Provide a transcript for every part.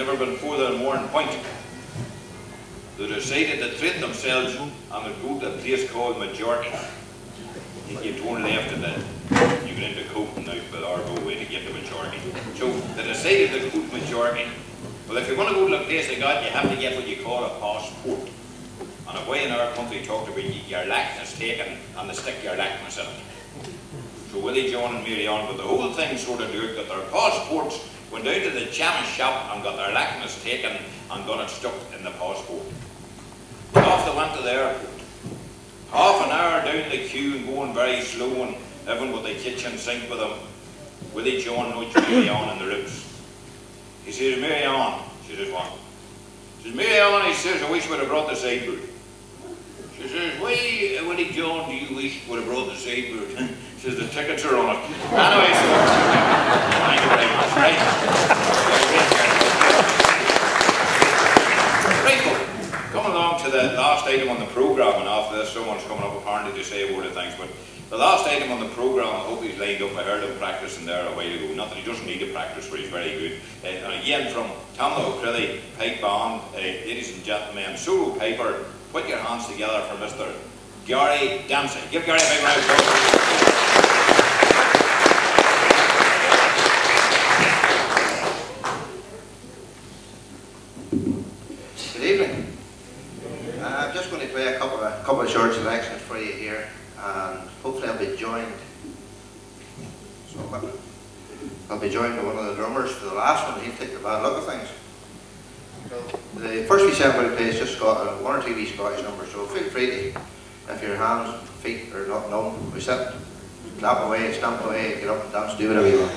never been further than Warren Point. They decided to treat themselves and would go to a place called Majorca. You turn left and then you get into Cope and out the Argo way to get to Majorca. So they decided to go to Majorca. Well, if you're going to go to the place they got, you have to get what you call a passport. And a way in our country talked about your likeness taken and they stick your likeness in it. So Willie John and Mary Ann, but the whole thing sort of do it, got their passports, went down to the chemist shop and got their likeness taken and got it stuck in the passport. Off they went to the airport. Half an hour down the queue and going very slow and everyone with the kitchen sink with them. Willie John nudged Mary Ann in the ribs. He says, Mary Ann, she says, what? He says, Mary Ann, he says, I wish we'd have brought the sideboard. She says, why, Willie John, do you wish we'd have brought the sideboard? She says, the tickets are on it. Anyway, so, thank you very much, right? Coming along to the last item on the programme, and after this someone's coming up apparently to say a word of thanks, but the last item on the programme, I hope he's lined up. I heard him practising there a while ago. Not that he doesn't need to practice, but he's very good. And again from Tamla O'Crilley, Pipe Band, ladies and gentlemen, solo piper, put your hands together for Mr. Gary Dempsey. Give Gary a big round of applause. Couple of short selections for you here, and hopefully I'll be joined by one of the drummers for the last one. He'll take the bad look of things. So the first wee set I'm going to play is just got one or two wee Scottish numbers, so feel free to, if your hands, feet are not numb, we sit, clap away, stamp away, get up and dance, do whatever you want.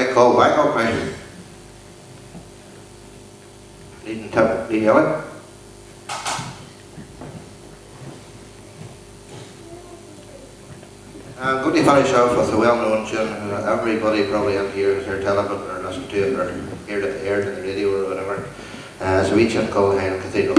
right call back up, right? Leading tip, Lee Elliott. I'm going to finish off with a well-known tune. Everybody probably in here has heard television or listened to it or heard it aired on the radio or whatever. It's a wee tune called Highland Cathedral.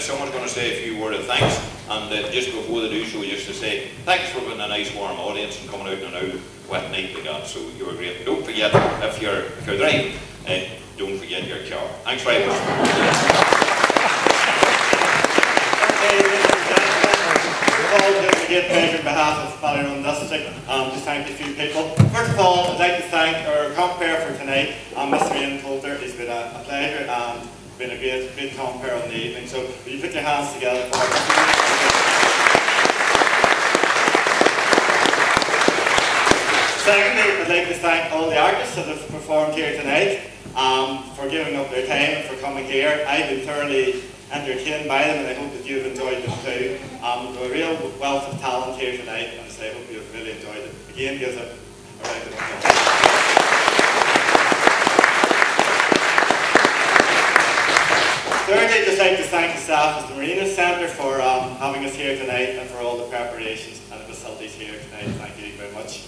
Someone's going to say a few words of thanks, and just before they do so, just to say thanks for being a nice warm audience and coming out on an wet night like that, so you were great. But don't forget, if you're driving, don't forget your car. Thanks very much. Okay, ladies and gentlemen, all just to get paid on behalf of Ballyrun District, just thank a few people. First of all, I'd like to thank our compere for tonight, Mr. Ian Coulter. It's been a pleasure and been a great compere on the evening. So will you put your hands together for Secondly, I'd like to thank all the artists that have performed here tonight for giving up their time and for coming here. I've been thoroughly entertained by them, and I hope that you've enjoyed them too. We've a real wealth of talent here tonight, and so I hope you've really enjoyed it. Again, give us a round of applause. Thirdly, I'd just like to thank the staff of the Marina Centre for having us here tonight and for all the preparations and the facilities here tonight. Thank you very much.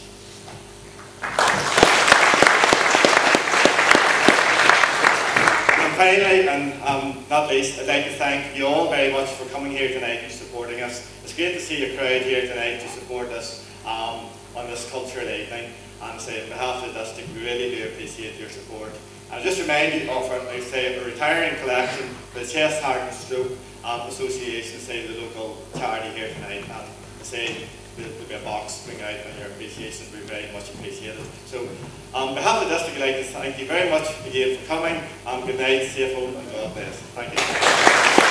And finally, and not least, I'd like to thank you all very much for coming here tonight and supporting us. It's great to see a crowd here tonight to support us on this cultural evening. And say, on behalf of the district, we really do appreciate your support. And just remind you of a retiring collection for the Chest, Heart and Stroke Association, say the local charity here tonight, and say there'll be a box bring out on your appreciation. We very much appreciate it. So on behalf of the district, I'd like to thank you very much again for coming. Good night, safe home, and God bless. Thank you.